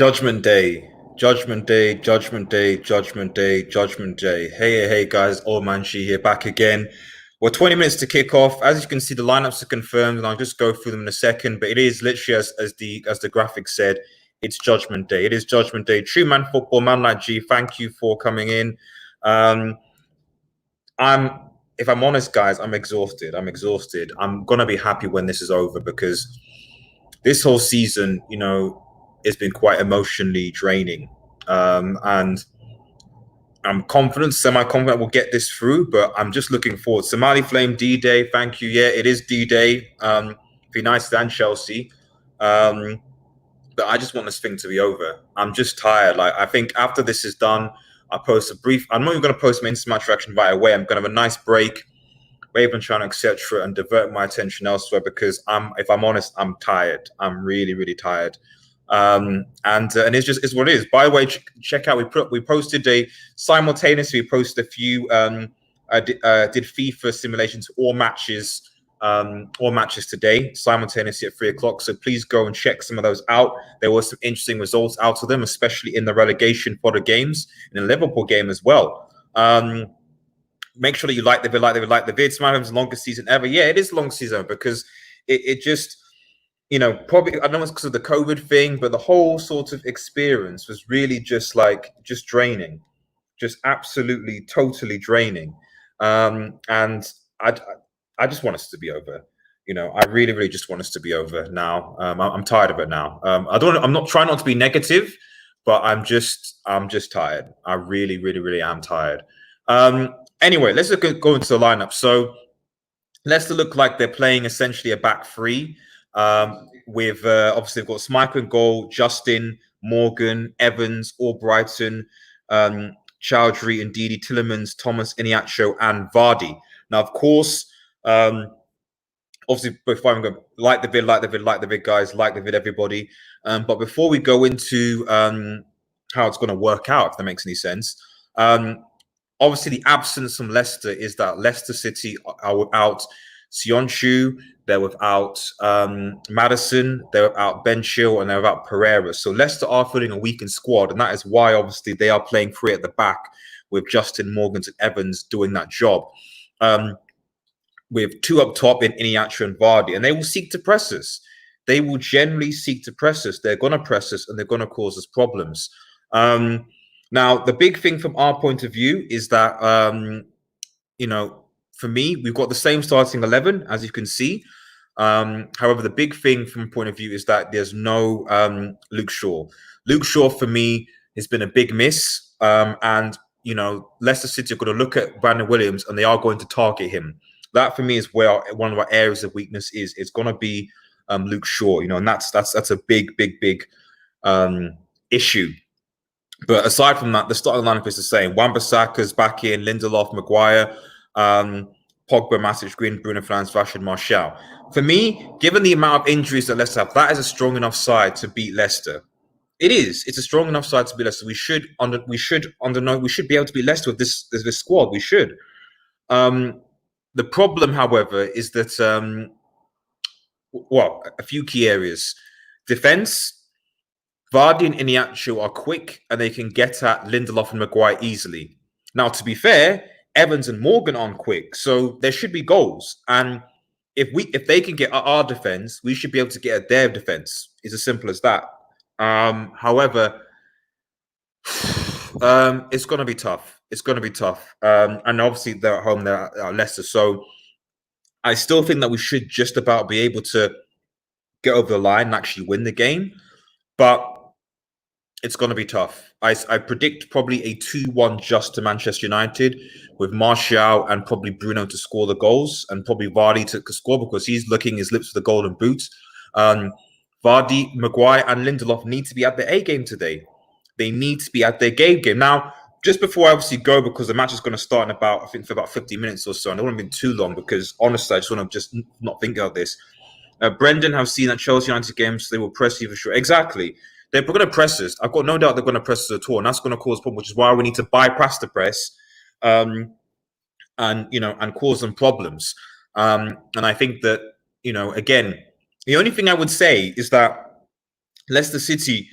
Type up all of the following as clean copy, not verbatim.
Judgment Day, Judgment Day, Judgment Day, Judgment Day, Judgment Day. Hey, guys, old man G here, back again. We're 20 minutes to kick off. As you can see, the lineups are confirmed, and I'll just go through them in a second. But it is literally as the graphic said, it's Judgment Day. It is Judgment Day. True man football, man like G. Thank you for coming in. If I'm honest, guys, I'm exhausted. I'm gonna be happy when this is over because this whole season, it's been quite emotionally draining. And I'm confident, semi-confident we'll get this through, but I'm just looking forward. Somali Flame D-Day, thank you. Yeah, it is D-Day for United and Chelsea. But I just want this thing to be over. I'm just tired. Like, I think after this is done, I'm not even going to post my instant match reaction right away. I'm going to have a nice break, wave and channel, etc., and divert my attention elsewhere because if I'm honest, I'm tired. I'm really, really tired. And it's what it is. By the way, check out we posted simultaneously. We posted a few. Did FIFA simulations all matches today simultaneously at 3 o'clock. So please go and check some of those out. There were some interesting results out of them, especially in the relegation for the games in the Liverpool game as well. Make sure that you like the vid. Sometimes the longest season ever. Yeah, it is long season because it just. Probably I know it's because of the COVID thing, but the whole sort of experience was really just draining, just absolutely, totally draining. And I just want us to be over. I really, really just want us to be over now. I'm tired of it now. I'm not trying not to be negative, but I'm just tired. I really, really, really am tired. Anyway, let's go into the lineup. So Leicester look like they're playing essentially a back three. With obviously they've got Smythe in goal, Justin, Morgan, Evans, Albrighton, Chowdhury, Ndidi, Tillemans, Thomas, Iniacho, and Vardy. Now, of course, obviously before I go, like the vid, guys, like the vid, everybody. But before we go into how it's going to work out, if that makes any sense, obviously the absence from Leicester is that Leicester City are without Sionchu, they're without Madison, they're without Ben Chilwell, and they're without Pereira. So Leicester are filling a weakened squad, and that is why obviously they are playing three at the back with Justin, Morgan, and Evans doing that job. With two up top in Iniacho and Vardy, and they will seek to press us. They will generally seek to press us. They're going to press us, and they're going to cause us problems. Now, the big thing from our point of view is that, for me, we've got the same starting 11, as you can see. However, the big thing from a point of view is that there's no Luke Shaw. Luke Shaw, for me, has been a big miss. And, Leicester City are going to look at Brandon Williams and they are going to target him. That, for me, is where one of our areas of weakness is. It's going to be Luke Shaw, and that's a big issue. But aside from that, the starting lineup is the same. Wan-Bissaka's back in, Lindelof, Maguire, Pogba, Matic, Green, Bruno Fernandes, Rashford, Martial. For me, given the amount of injuries that Leicester have, that is a strong enough side to beat Leicester. It is. It's a strong enough side to beat Leicester. We should be able to beat Leicester with this squad. We should. The problem, however, is that a few key areas. Defense. Vardy and Iniacho are quick and they can get at Lindelof and Maguire easily. Now, to be fair, Evans and Morgan aren't quick, so there should be goals. And if they can get at our defense, we should be able to get at their defense. It's as simple as that. However, it's going to be tough. It's going to be tough. And obviously they're at home, they're at Leicester. So I still think that we should just about be able to get over the line and actually win the game. But it's going to be tough. I predict probably a 2-1 just to Manchester United with Martial and probably Bruno to score the goals and probably Vardy to score because he's licking his lips for the golden boot. Vardy, Maguire and Lindelof need to be at their A game today. They need to be at their game. Now, just before I obviously go, because the match is going to start in about 50 minutes or so, and it won't have been too long because honestly, I just want to just not think about this. Brendan have seen that Chelsea United games, so they will press you for sure. Exactly. They're going to press us. I've got no doubt they're going to press us at all, and that's going to cause problems, which is why we need to bypass the press, and cause them problems. And I think that again, the only thing I would say is that Leicester City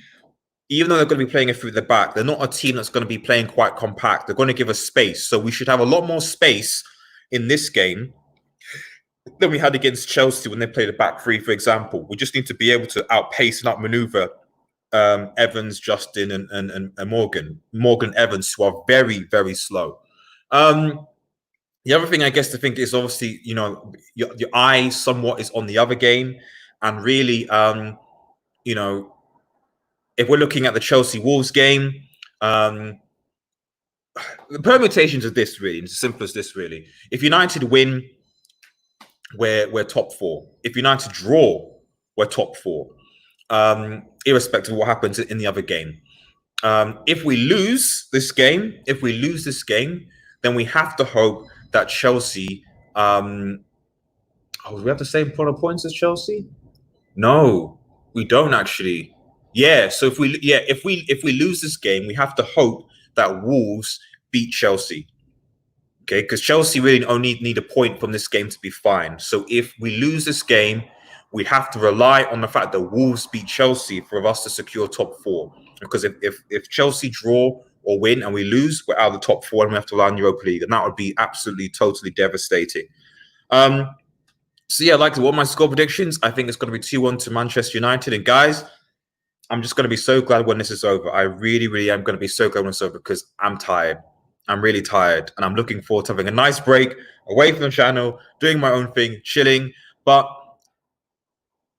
even though they're going to be playing it through the back, they're not a team that's going to be playing quite compact. They're going to give us space. So we should have a lot more space in this game than we had against Chelsea when they played a back three, for example. We just need to be able to outpace and outmaneuver Evans, Justin, and Morgan Evans, who are very, very slow. The other thing I guess to think is obviously, your eye somewhat is on the other game. And really, if we're looking at the Chelsea Wolves game, the permutations of this really, it's as simple as this really. If United win, we're top four. If United draw, we're top four, irrespective of what happens in the other game. If we lose this game, then we have to hope that Chelsea. Do we have the same plot of points as Chelsea? No, we don't actually. Yeah, so if we lose this game, we have to hope that Wolves beat Chelsea. Okay, because Chelsea really only need a point from this game to be fine. So if we lose this game, we have to rely on the fact that Wolves beat Chelsea for us to secure top four. Because if Chelsea draw or win and we lose, we're out of the top four and we have to rely on Europa League, and that would be absolutely, totally devastating. So yeah, like what my score predictions, I think it's going to be 2-1 to Manchester United. And guys, I'm just going to be so glad when this is over. I really, really am going to be so glad when it's over because I'm tired. I'm really tired, and I'm looking forward to having a nice break away from the channel, doing my own thing, chilling. But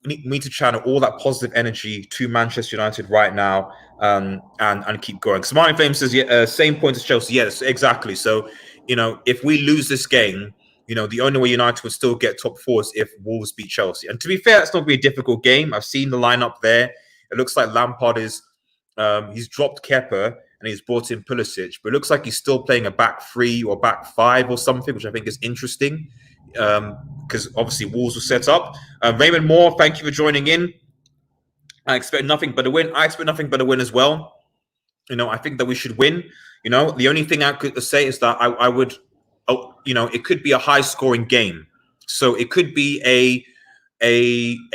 we need to channel all that positive energy to Manchester United right now, and keep going. Smiling Flame says, yeah, same point as Chelsea. Yes, exactly. So, if we lose this game, the only way United would still get top four is if Wolves beat Chelsea. And to be fair, it's not going to be a difficult game. I've seen the lineup there. It looks like Lampard is, he's dropped Kepa and he's brought in Pulisic, but it looks like he's still playing a back three or back five or something, which I think is interesting, because obviously Wolves were set up. Raymond Moore, thank you for joining in. I expect nothing but a win. I expect nothing but a win as well. I think that we should win. The only thing I could say is that I would, it could be a high-scoring game. So it could be a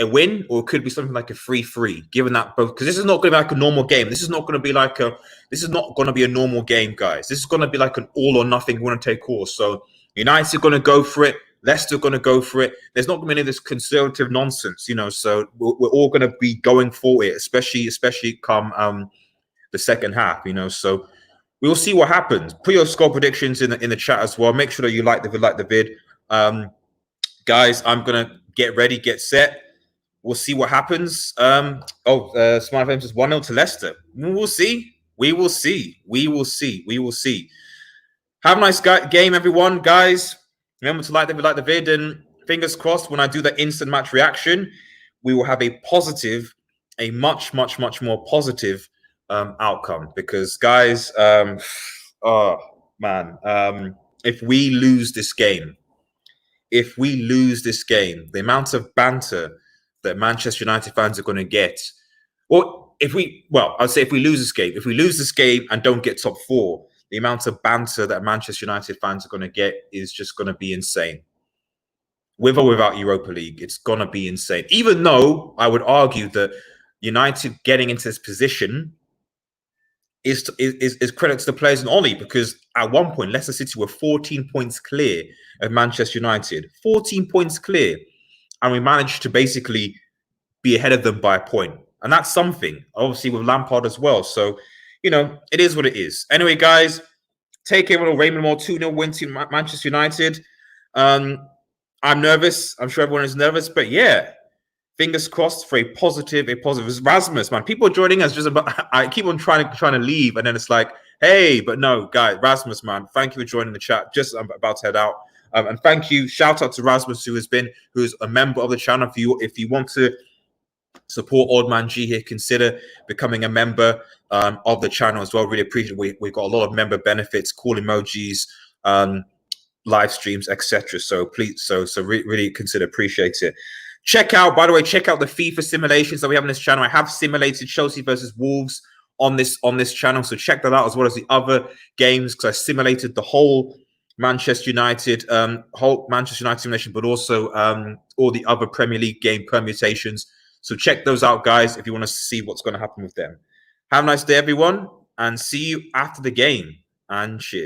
win, or it could be something like a 3-3, given that both, because this is not going to be like a normal game. This is not going to be a normal game, guys. This is going to be like an all or nothing winner take all. So United are going to go for it. Leicester are going to go for it. There's not going to be any of this conservative nonsense, so we're all going to be going for it, especially come the second half, so we'll see what happens. Put your score predictions in the chat as well. Make sure that you like the vid. Guys, I'm going to get ready, get set. We'll see what happens. Smart FM says 1-0 to Leicester. We'll see. We will see. Have a nice game, everyone. Guys, remember to like the vid, and fingers crossed when I do the instant match reaction, we will have a much more positive outcome. Because guys, if we lose this game, the amount of banter that Manchester United fans are going to get, I'd say if we lose this game and don't get top four, the amount of banter that Manchester United fans are going to get is just going to be insane. With or without Europa League, it's going to be insane. Even though I would argue that United getting into this position is credit to the players and Ollie, because at one point Leicester City were 14 points clear of Manchester United, 14 points clear, and we managed to basically be ahead of them by a point, and that's something. Obviously with Lampard as well, so it is what it is. Anyway, guys, take care. Raymond Moore 2-0 win to Manchester United. I'm nervous. I'm sure everyone is nervous, but yeah. Fingers crossed for a positive. Rasmus, man. People are joining us just about. I keep on trying to leave, and then it's like, hey, but no, guys. Rasmus, man. Thank you for joining the chat. I'm about to head out, and thank you. Shout out to Rasmus, who's a member of the channel. If you want to support Old Man G here, consider becoming a member of the channel as well. Really appreciate it. We've got a lot of member benefits, cool emojis, live streams, etc. So please, really consider, appreciate it. By the way, check out the FIFA simulations that we have on this channel. I have simulated Chelsea versus Wolves on this channel, so check that out, as well as the other games, because I simulated the whole Manchester United simulation, but also all the other Premier League game permutations. So check those out, guys, if you want to see what's going to happen with them. Have a nice day, everyone, and see you after the game. And cheers.